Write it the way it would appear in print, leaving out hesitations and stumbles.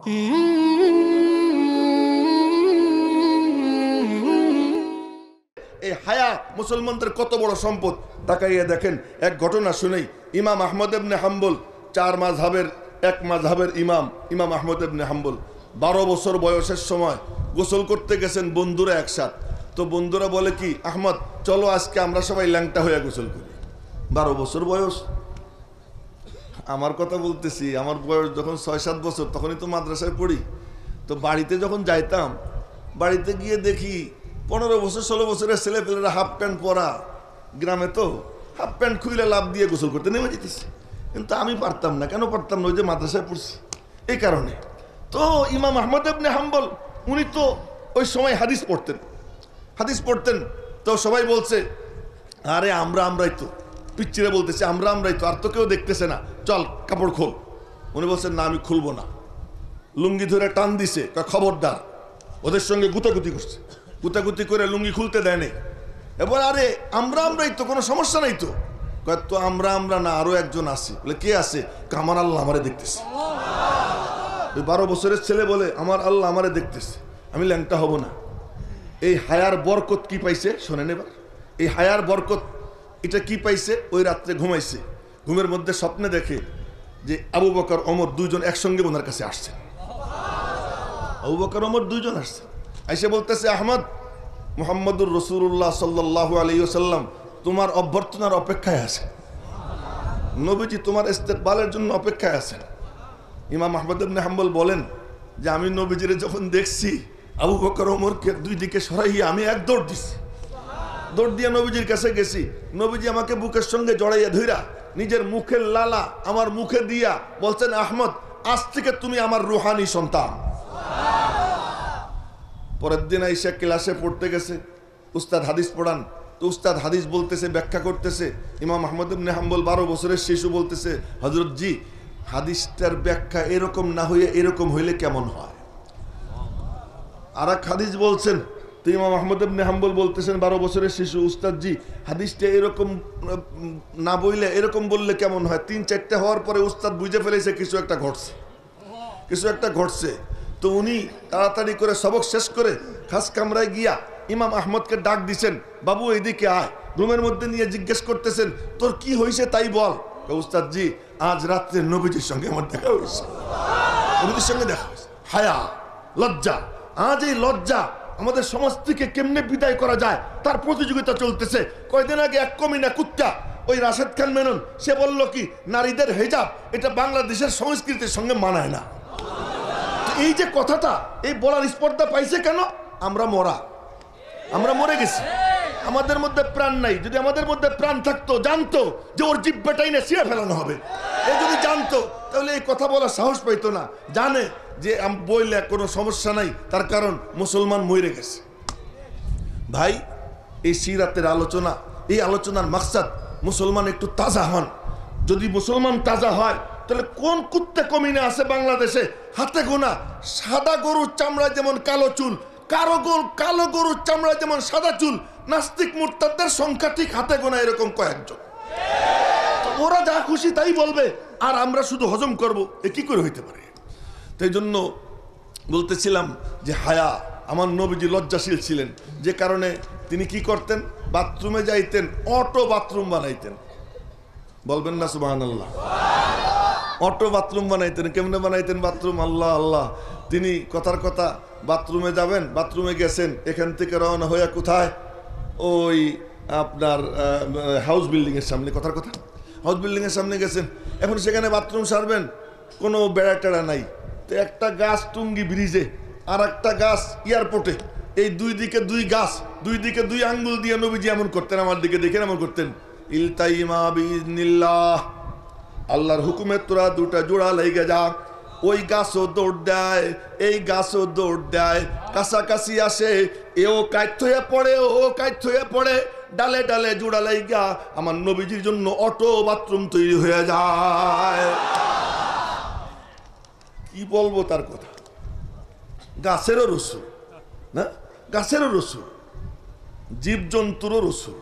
এই হায়া মুসলমানদের কত বড় সম্পদ। তাকাইয়া দেখেন, এক ঘটনা শুনেই। ইমাম আহমদ ইবনে হাম্বল, 4 মাযহাবের এক মাযহাবের ইমাম আহমদ ইবনে হাম্বল 12 বছর বয়সের সময় গোসল করতে গেছেন বন্ধুরা একসাথে। তো বন্ধুরা বলে কি, আহমদ চলো আজকে আমরা সবাই ল্যাংটা হয়ে গোসল করি। 12 বছর বয়স। আমার কথা বলতেছি, আমার বয়স যখন 6-7 বছর, তখনই তো মাদ্রাসায় পড়ি। তো বাড়িতে যখন যাইতাম, বাড়িতে গিয়ে দেখি 15 বছর 16 বছরের ছেলেপেলেরা হাফ প্যান্ট পরা, গ্রামে তো হাফ প্যান্ট খুইলে লাভ দিয়ে গোসল করতে নেমে যেতেছে। কিন্তু আমি পারতাম না। কেন পারতাম না? ওই যে মাদ্রাসায় পড়ছি, এই কারণে। তো ইমাম আহমদ ইবনে হাম্বল উনি তো ওই সময় হাদিস পড়তেন। তো সবাই বলছে, আরে আমরাই তো, পিচ্চিরে বলতেছে আমরাই তো, আর তো কেউ দেখতেছে না, চল কাপড় খোল। উনি বলছেন, না আমি খুলবো না। লুঙ্গি ধরে টান দিছে, খবরদার। ওদের সঙ্গে গুতাগুতি করছে, গুতাগুতি করে লুঙ্গি খুলতে দেয়নি। এবার আরে আমরাই তো, কোনো সমস্যা নাই তো। তো আমরা না, আরো একজন আছে। বলে কে আছে? আমার আল্লাহ আমারে দেখতেছে। ওই 12 বছরের ছেলে বলে, আমার আল্লাহ আমারে দেখতেছে, আমি ল্যাংটা হব না। এই হায়ার বরকত কি পাইছে শোনেন এবার। এই হায়ার বরকত এটা কি পাইছে? ওই রাত্রে ঘুমাইছে, ঘুমের মধ্যে স্বপ্নে দেখে যে আবু বকর ওমর দুইজন একসঙ্গে ওনার কাছে আসছে। আবু বকর ওমর দুইজন আসছে, আইসে বলতেছে, আহমদ, মুহাম্মদুর রাসূলুল্লাহ সাল্লাল্লাহু আলাইহি ওয়াসাল্লাম তোমার অভ্যর্থনার অপেক্ষায় আছে। নবীজি তোমার ইস্তেকবালের জন্য অপেক্ষায় আছেন। ইমাম আহমদ ইবনে হাম্বল বলেন যে আমি নবীজিরে যখন দেখছি, আবু বকর ওমরকে দুই দিকে সরাইয়া আমি এক দৌড় দিছি। দৌড় দিয়ে নবীজির কাছে গেছি। নবীজি আমাকে বুকের সঙ্গে জড়াইয়া ধইরা নিজের মুখের লালা আমার মুখে দিয়া বলছেন, আহমদ, আজ থেকে তুমি আমার রুহানি সন্তান। পরের দিন আইসা ক্লাসে পড়তে গেছে, উস্তাদ হাদিস পড়ান। তো উস্তাদ হাদিস বলতেছে, ব্যাখ্যা করতেছে। ইমাম আহমদ ইবনে হাম্বল 12 বছরের শিশু বলতেছে, হযরত জি, হাদিসটার ব্যাখ্যা এরকম না হয়ে এরকম হইলে কেমন হয়? আর এক হাদিস বলছেন। তো ইমাম আহমদ ইবনে হাম্বল বলতেছেন, 12 বছরের শিশু, উস্তাদ জি, হাদিসটা এরকম না বইলে এরকম বললে কেমন হয়? 3-4টা হওয়ার পরে উস্তাদ বুঝে ফেলেছে কিছু একটা ঘটছে। তো উনি তাড়াতাড়ি করে সবক শেষ করে খাস কামরায় গিয়া ইমাম আহমদকে ডাক দিছেন, বাবু এইদিকে আয়। রুমের মধ্যে নিয়ে জিজ্ঞেস করতেছেন, তোর কি হয়েছে তাই বল। উস্তাদ জি, আজ রাত্রে নবীজির সঙ্গে আমার দেখা হয়েছে। নবীজির সঙ্গে দেখা হয়েছে। হায়া, লজ্জা। আজ এই লজ্জা আমাদের সমাজ থেকে কেমনে বিদায় করা যায় তার প্রতিযোগিতা চলতেছে। কয়দিন আগে এক কমিনা কুত্তা, ওই রাশেদ খান মেনন, সে বলল কি, নারীদের হিজাব এটা বাংলাদেশের সংস্কৃতির সঙ্গে মানায় না। এই যে কথাটা, এই বলার স্পর্ধা পাইছে কেন? আমরা মরে গেছি, আমাদের মধ্যে প্রাণ নাই। যদি আমাদের মধ্যে প্রাণ থাকতো, জানতো যে ওর জিহ্বাটাই না ছিঁড়ে ফেলানো হবে, এ যদি জানতো তাহলে এই কথা বলার সাহস পাইতো না। জানে যে বইলে কোনো সমস্যা নাই, তার কারণ মুসলমান মরে গেছে। ভাই, এই সিরাতের আলোচনা, এই আলোচনার মাকসাদ মুসলমান একটু তাজা হন। যদি মুসলমান তাজা হয়, তাহলে কোন কুত্তে কমিনে আছে বাংলাদেশে হাতে গোনা? সাদা গরুর চামড়ায় যেমন কালো চুল, কালো গরুর চামড়ায় যেমন সাদা চুল, নাস্তিক মুরতাদদের সংখ্যা ঠিক হাতে গোনা এরকম কয়েকজন। ওরা যা খুশি তাই বলবে, আর আমরা শুধু হজম করব। এ কি করে হইতে পারে? তাই জন্য বলতেছিলাম যে হায়া, আমার নবীজি লজ্জাশীল ছিলেন, যে কারণে তিনি কি করতেন? বাথরুমে যাইতেন, অটো বাথরুম বানাইতেন। বলবেন না সুবহানাল্লাহ? অটো বাথরুম বানাইতেন। কেমনে বানাইতেন বাথরুম? আল্লাহ আল্লাহ। তিনি কথার কথা বাথরুমে যাবেন, বাথরুমে গেছেন, এখান থেকে রওনা হয়ে কোথায়? ওই আপনার হাউস বিল্ডিংয়ের সামনে, কথার কথা হাউস বিল্ডিংয়ের সামনে গেছেন। এখন সেখানে বাথরুম সারবেন, কোনো বেড়া টেড়া নাই। তো একটা গাছ টুঙ্গি ব্রিজে, আর একটা গাছ এয়ারপোর্টে, এই দুই দিকে দুই গাছ, দুই দিকে দুই আঙ্গুল দিয়ে নবীজি এমন করতেন, আমার দিকে দেখে এমন করতেন, ইলতাইমা বিইজনিল্লাহ, আল্লাহর হুকুমে তোরা দুটা জোড়া লেগে যা। ওই গাছও দৌড় দেয়, এই গাছও দৌড় দেয়, কাছাকাছি আসে, এও কাইট হয়ে পড়ে, ও কাইট হয়ে পড়ে, ডালে ডালে জোড়া লেগা আমার নবীজির জন্য অটো বাথরুম তৈরি হয়ে যায়। কি বলবো তার কথা? গাছেরও রসুল না, গাছেরও রসুল, জীবজন্তুরও রসুল।